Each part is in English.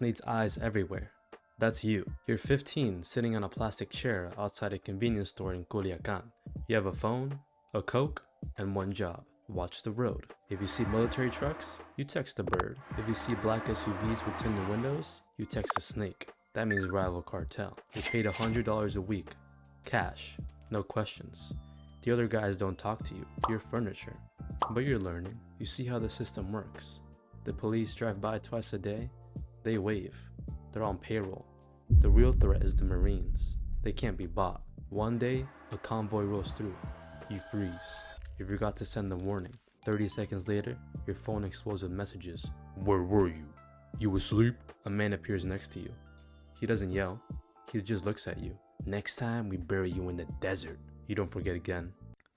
needs eyes everywhere. That's you. You're 15, sitting on a plastic chair outside a convenience store in Culiacan. You have a phone, a Coke, and one job. Watch the road. If you see military trucks, you text a bird. If you see black SUVs with tinted windows, you text a snake. That means rival cartel. You're paid $100 a week. Cash. No questions. The other guys don't talk to you. You're furniture. But you're learning. You see how the system works. The police drive by twice a day. They wave. They're on payroll. The real threat is the Marines. They can't be bought. One day, a convoy rolls through. You freeze. You forgot to send the warning. 30 seconds later, your phone explodes with messages. Where were you? You asleep? A man appears next to you. He doesn't yell. He just looks at you. Next time, we bury you in the desert. You don't forget again.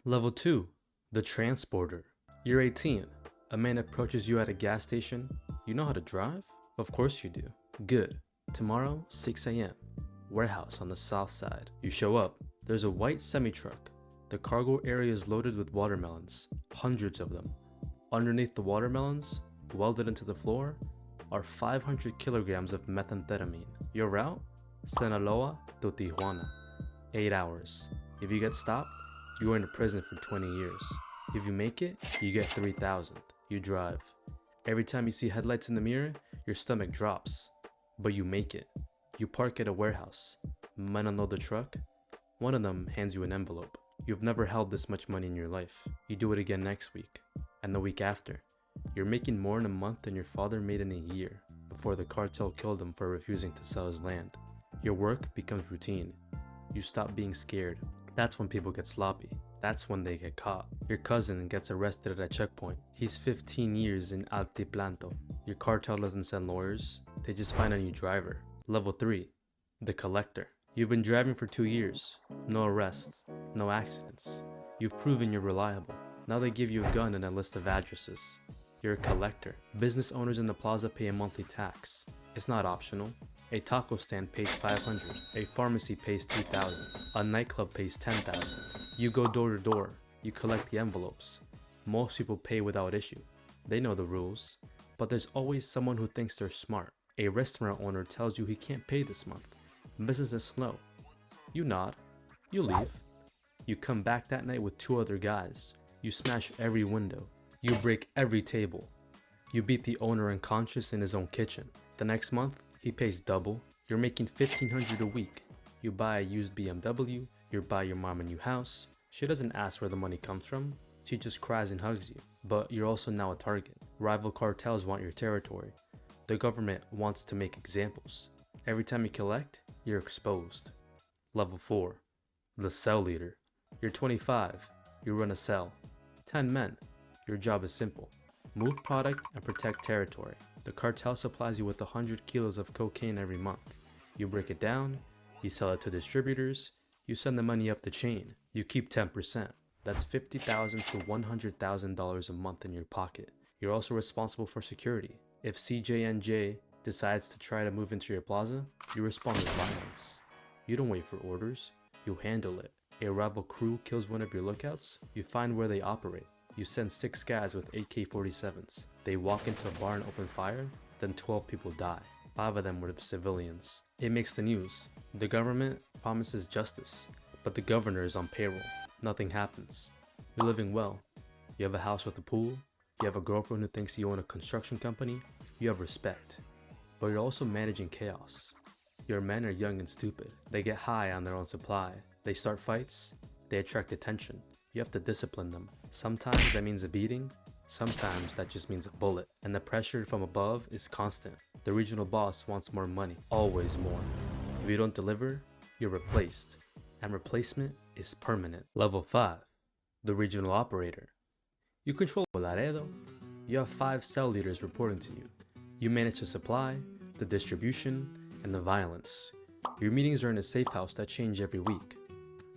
Level 2. The transporter. You're 18. A man approaches you at a gas station. You know how to drive? Of course you do. Good. Tomorrow, 6 a.m. Warehouse on the south side. You show up. There's a white semi-truck. The cargo area is loaded with watermelons. Hundreds of them. Underneath the watermelons, welded into the floor, are 500 kilograms of methamphetamine. Your route? Sinaloa to Tijuana. 8 hours. If you get stopped, you go into prison for 20 years. If you make it, you get 3,000. You drive. Every time you see headlights in the mirror, your stomach drops. But you make it. You park at a warehouse. Men unload the truck. One of them hands you an envelope. You've never held this much money in your life. You do it again next week. And the week after. You're making more in a month than your father made in a year before the cartel killed him for refusing to sell his land. Your work becomes routine. You stop being scared. That's when people get sloppy. That's when they get caught. Your cousin gets arrested at a checkpoint. He's 15 years in Altiplanto. Your cartel doesn't send lawyers. They just find a new driver. Level 3. The collector. You've been driving for 2 years. No arrests. No accidents. You've proven you're reliable. Now they give you a gun and a list of addresses. You're a collector. Business owners in the plaza pay a monthly tax. It's not optional. A taco stand pays $500. A pharmacy pays $2,000. A nightclub pays $10,000. You go door to door. You collect the envelopes. Most people pay without issue. They know the rules. But there's always someone who thinks they're smart. A restaurant owner tells you he can't pay this month. Business is slow. You nod. You leave. You come back that night with 2 other guys. You smash every window. You break every table. You beat the owner unconscious in his own kitchen. The next month, he pays double. You're making $1,500 a week. You buy a used BMW. You buy your mom a new house. She doesn't ask where the money comes from. She just cries and hugs you. But you're also now a target. Rival cartels want your territory. The government wants to make examples. Every time you collect, you're exposed. Level 4. The cell leader. You're 25. You run a cell. 10 men. Your job is simple. Move product and protect territory. The cartel supplies you with 100 kilos of cocaine every month. You break it down. You sell it to distributors. You send the money up the chain. You keep 10%. That's $50,000 to $100,000 a month in your pocket. You're also responsible for security. If CJNJ decides to try to move into your plaza, you respond with violence. You don't wait for orders. You handle it. A rival crew kills one of your lookouts. You find where they operate. You send 6 guys with AK-47s. They walk into a bar and open fire. Then 12 people die. 5 of them were civilians. It makes the news. The government promises justice, but the governor is on payroll. Nothing happens. You're living well. You have a house with a pool. You have a girlfriend who thinks you own a construction company. You have respect. But you're also managing chaos. Your men are young and stupid. They get high on their own supply. They start fights. They attract attention. You have to discipline them. Sometimes that means a beating. Sometimes that just means a bullet. And the pressure from above is constant. The regional boss wants more money. Always more. If you don't deliver, you're replaced. And replacement is permanent. Level 5. The regional operator. You control Laredo. You have 5 cell leaders reporting to you. You manage the supply, the distribution, and the violence. Your meetings are in a safe house that change every week.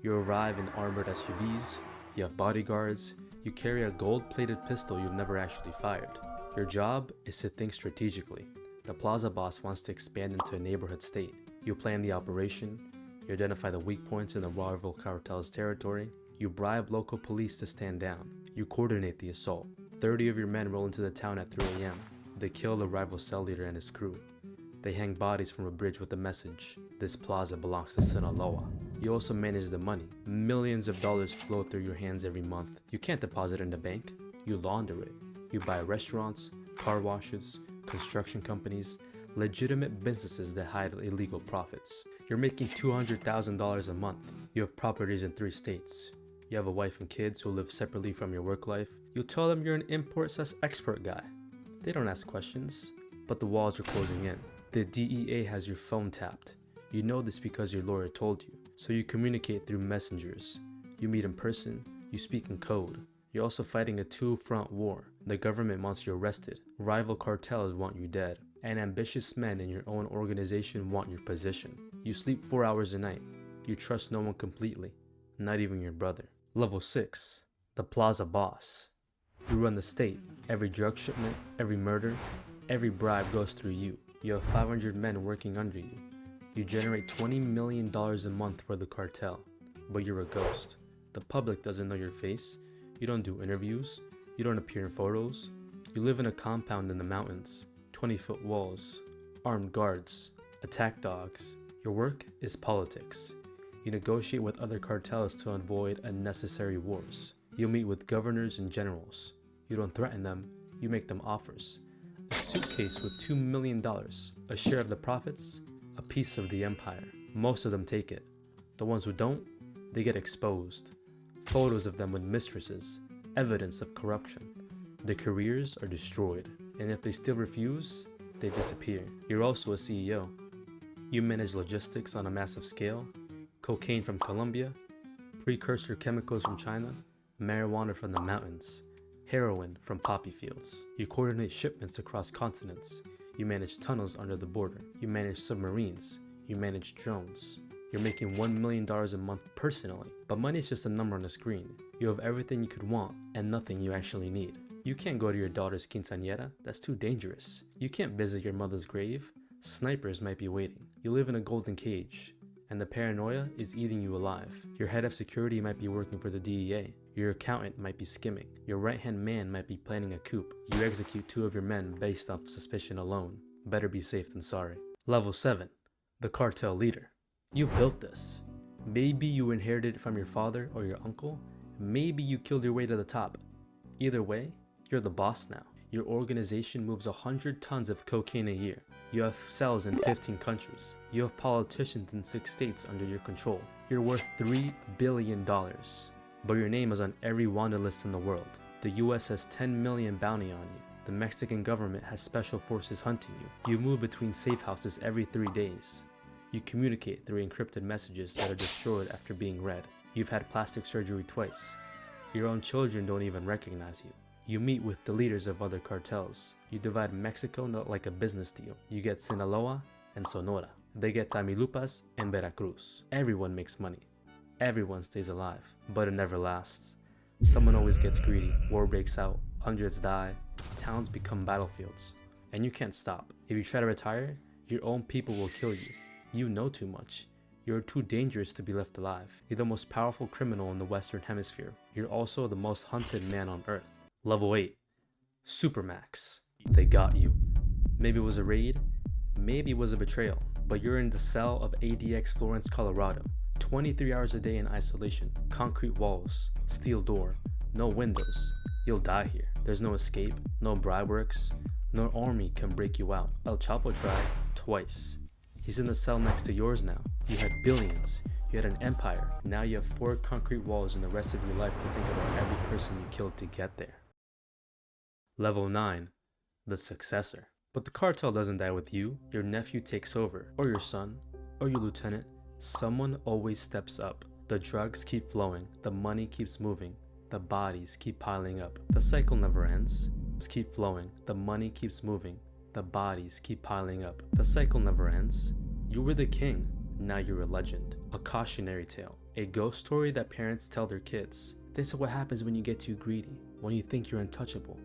You arrive in armored SUVs. You have bodyguards. You carry a gold-plated pistol you've never actually fired. Your job is to think strategically. The plaza boss wants to expand into a neighborhood state. You plan the operation. You identify the weak points in the rival cartel's territory. You bribe local police to stand down. You coordinate the assault. 30 of your men roll into the town at 3 a.m. They kill the rival cell leader and his crew. They hang bodies from a bridge with the message, "This plaza belongs to Sinaloa." You also manage the money. Millions of dollars flow through your hands every month. You can't deposit it in the bank. You launder it. You buy restaurants, car washes, construction companies, legitimate businesses that hide illegal profits. You're making $200,000 a month. You have properties in 3 states. You have a wife and kids who live separately from your work life. You tell them you're an import/export guy. They don't ask questions, but the walls are closing in. The DEA has your phone tapped. You know this because your lawyer told you. So you communicate through messengers. You meet in person. You speak in code. You're also fighting a 2-front war. The government wants you arrested. Rival cartels want you dead. And ambitious men in your own organization want your position. You sleep 4 hours a night. You trust no one completely, not even your brother. Level 6. The Plaza Boss. You run the state. Every drug shipment, every murder, every bribe goes through you. You have 500 men working under you. You generate $20 million a month for the cartel, but you're a ghost. The public doesn't know your face. You don't do interviews. You don't appear in photos. You live in a compound in the mountains, 20-foot walls, armed guards, attack dogs. Your work is politics. You negotiate with other cartels to avoid unnecessary wars. You meet with governors and generals. You don't threaten them, you make them offers. A suitcase with $2 million, a share of the profits, a piece of the empire. Most of them take it. The ones who don't, they get exposed. Photos of them with mistresses, evidence of corruption. Their careers are destroyed, and if they still refuse, they disappear. You're also a CEO. You manage logistics on a massive scale, cocaine from Colombia, precursor chemicals from China, marijuana from the mountains, heroin from poppy fields. You coordinate shipments across continents. You manage tunnels under the border. You manage submarines. You manage drones. You're making $1 million a month personally, but money is just a number on a screen. You have everything you could want and nothing you actually need. You can't go to your daughter's quinceañera. That's too dangerous. You can't visit your mother's grave. Snipers might be waiting. You live in a golden cage, and the paranoia is eating you alive. Your head of security might be working for the DEA. Your accountant might be skimming. Your right-hand man might be planning a coup. You execute 2 of your men based off suspicion alone. Better be safe than sorry. Level 7. The cartel leader. You built this. Maybe you inherited it from your father or your uncle. Maybe you killed your way to the top. Either way, you're the boss now. Your organization moves 100 tons of cocaine a year. You have cells in 15 countries. You have politicians in 6 states under your control. You're worth $3 billion. But your name is on every wanted list in the world. The US has 10 million bounty on you. The Mexican government has special forces hunting you. You move between safe houses every 3 days. You communicate through encrypted messages that are destroyed after being read. You've had plastic surgery twice. Your own children don't even recognize you. You meet with the leaders of other cartels. You divide Mexico not like a business deal. You get Sinaloa and Sonora. They get Tamaulipas and Veracruz. Everyone makes money. Everyone stays alive, but it never lasts. Someone always gets greedy. War breaks out. Hundreds die. Towns become battlefields. And you can't stop. If you try to retire, your own people will kill you. You know too much. You're too dangerous to be left alive. You're the most powerful criminal in the Western Hemisphere. You're also the most hunted man on Earth. Level 8. Supermax. They got you. Maybe it was a raid, maybe it was a betrayal, but you're in the cell of ADX Florence, Colorado. 23 hours a day in isolation, concrete walls, steel door, no windows. You'll die here. There's no escape, no bribe works, no army can break you out. El Chapo tried twice. He's in the cell next to yours now. You had billions. You had an empire. Now you have 4 concrete walls and the rest of your life to think about every person you killed to get there. Level 9. The successor. But the cartel doesn't die with you. Your nephew takes over, or your son, or your lieutenant. Someone always steps up. The drugs keep flowing. The money keeps moving. The bodies keep piling up. The cycle never ends. Keep flowing. The money keeps moving. The bodies keep piling up. The cycle never ends. You were the king. Now you're a legend. A cautionary tale. A ghost story that parents tell their kids. This is what happens when you get too greedy. When you think you're untouchable.